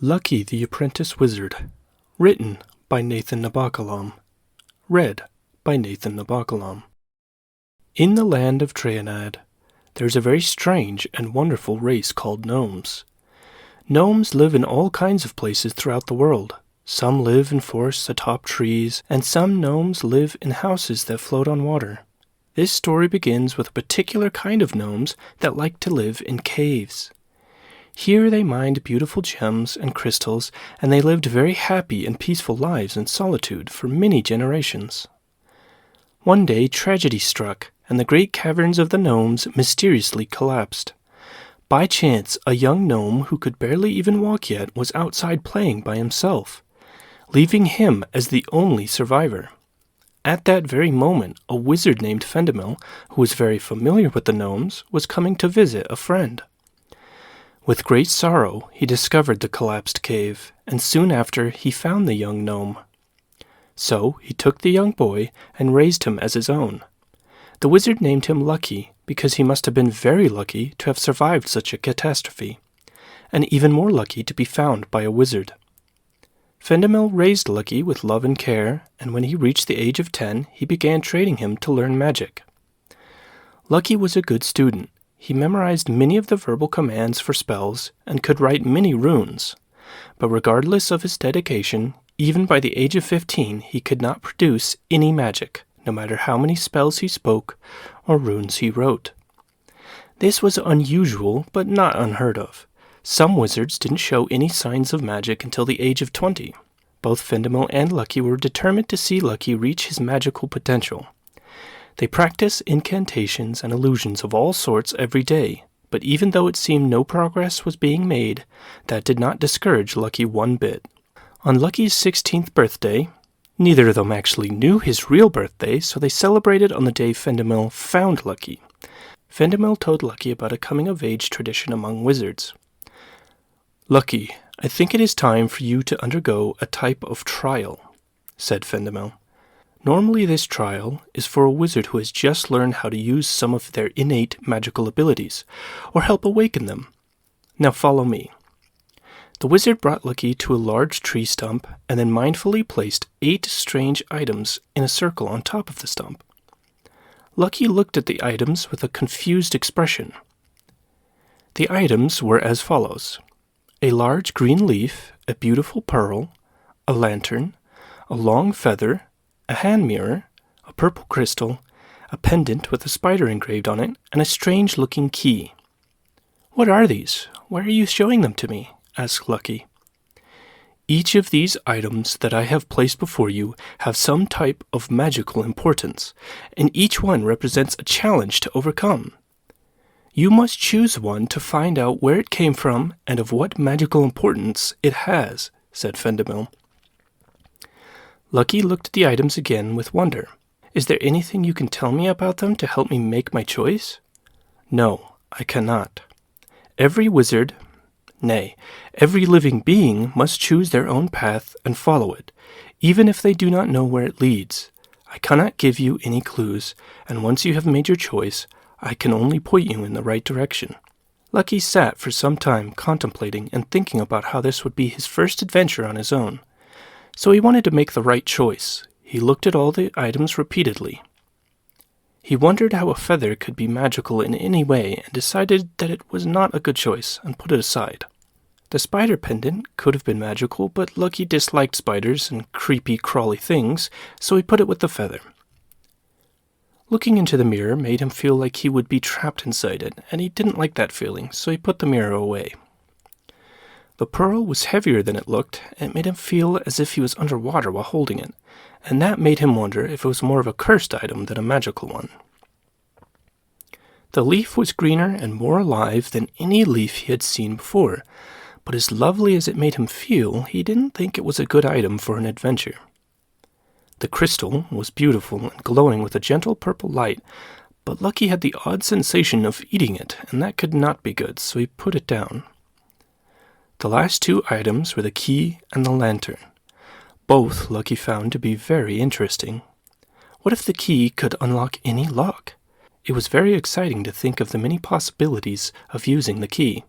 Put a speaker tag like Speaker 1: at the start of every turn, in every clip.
Speaker 1: Lucky the Apprentice Wizard. Written by Nathan Nabakalam. Read by Nathan Nabakalam. In the land of Treinad, there is a very strange and wonderful race called gnomes. Gnomes live in all kinds of places throughout the world. Some live in forests atop trees, and some gnomes live in houses that float on water. This story begins with a particular kind of gnomes that like to live in caves. Here they mined beautiful gems and crystals, and they lived very happy and peaceful lives in solitude for many generations. One day tragedy struck, and the great caverns of the gnomes mysteriously collapsed. By chance, a young gnome who could barely even walk yet was outside playing by himself, leaving him as the only survivor. At that very moment, a wizard named Fendemil, who was very familiar with the gnomes, was coming to visit a friend. With great sorrow, he discovered the collapsed cave, and soon after he found the young gnome. So he took the young boy and raised him as his own. The wizard named him Lucky because he must have been very lucky to have survived such a catastrophe, and even more lucky to be found by a wizard. Fendemil raised Lucky with love and care, and when he reached the age of 10, he began training him to learn magic. Lucky was a good student. He memorized many of the verbal commands for spells and could write many runes. But regardless of his dedication, even by the age of 15, he could not produce any magic, no matter how many spells he spoke or runes he wrote. This was unusual, but not unheard of. Some wizards didn't show any signs of magic until the age of 20. Both Fendemil and Lucky were determined to see Lucky reach his magical potential. They practiced incantations and illusions of all sorts every day, but even though it seemed no progress was being made, that did not discourage Lucky one bit. On Lucky's 16th birthday, neither of them actually knew his real birthday, so they celebrated on the day Fendemil found Lucky. Fendemil told Lucky about a coming-of-age tradition among wizards. "Lucky, I think it is time for you to undergo a type of trial," said Fendemil. "Normally this trial is for a wizard who has just learned how to use some of their innate magical abilities, or help awaken them. Now follow me." The wizard brought Lucky to a large tree stump, and then mindfully placed 8 strange items in a circle on top of the stump. Lucky looked at the items with a confused expression. The items were as follows: a large green leaf, a beautiful pearl, a lantern, a long feather, a hand mirror, a purple crystal, a pendant with a spider engraved on it, and a strange-looking key. "What are these? Why are you showing them to me?" asked Lucky. "Each of these items that I have placed before you have some type of magical importance, and each one represents a challenge to overcome. You must choose one to find out where it came from and of what magical importance it has," said Fendemil. Lucky looked at the items again with wonder. "Is there anything you can tell me about them to help me make my choice?" "No, I cannot. Every wizard, nay, every living being must choose their own path and follow it, even if they do not know where it leads. I cannot give you any clues, and once you have made your choice, I can only point you in the right direction." Lucky sat for some time contemplating and thinking about how this would be his first adventure on his own. So he wanted to make the right choice. He looked at all the items repeatedly. He wondered how a feather could be magical in any way and decided that it was not a good choice and put it aside. The spider pendant could have been magical, but Lucky disliked spiders and creepy, crawly things, so he put it with the feather. Looking into the mirror made him feel like he would be trapped inside it, and he didn't like that feeling, so he put the mirror away. The pearl was heavier than it looked, and it made him feel as if he was underwater while holding it, and that made him wonder if it was more of a cursed item than a magical one. The leaf was greener and more alive than any leaf he had seen before, but as lovely as it made him feel, he didn't think it was a good item for an adventure. The crystal was beautiful and glowing with a gentle purple light, but Lucky had the odd sensation of eating it, and that could not be good, so he put it down. The last 2 items were the key and the lantern. Both Lucky found to be very interesting. What if the key could unlock any lock? It was very exciting to think of the many possibilities of using the key.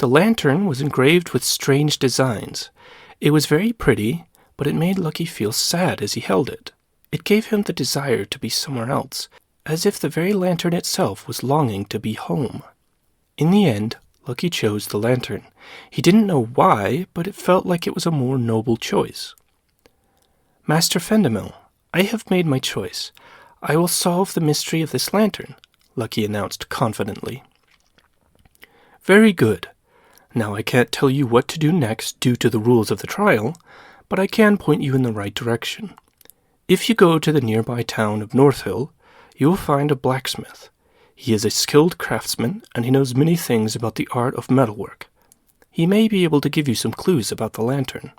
Speaker 1: The lantern was engraved with strange designs. It was very pretty, but it made Lucky feel sad as he held it. It gave him the desire to be somewhere else, as if the very lantern itself was longing to be home. In the end, Lucky chose the lantern. He didn't know why, but it felt like it was a more noble choice. Master Fendemel, I have made my choice. I will solve the mystery of this lantern, Lucky announced confidently. Very good. Now I can't tell you what to do next due to the rules of the trial, but I can point you in the right direction. If you go to the nearby town of Northhill, you will find a blacksmith. He is a skilled craftsman, and he knows many things about the art of metalwork. He may be able to give you some clues about the lantern.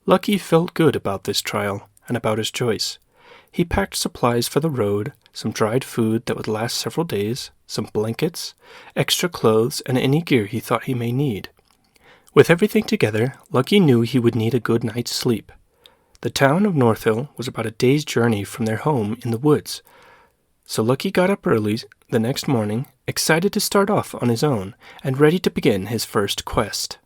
Speaker 1: Lucky felt good about this trial and about his choice. He packed supplies for the road, some dried food that would last several days, some blankets, extra clothes, and any gear he thought he may need. With everything together, Lucky knew he would need a good night's sleep. The town of Northhill was about a day's journey from their home in the woods, so Lucky got up early the next morning, excited to start off on his own, and ready to begin his first quest.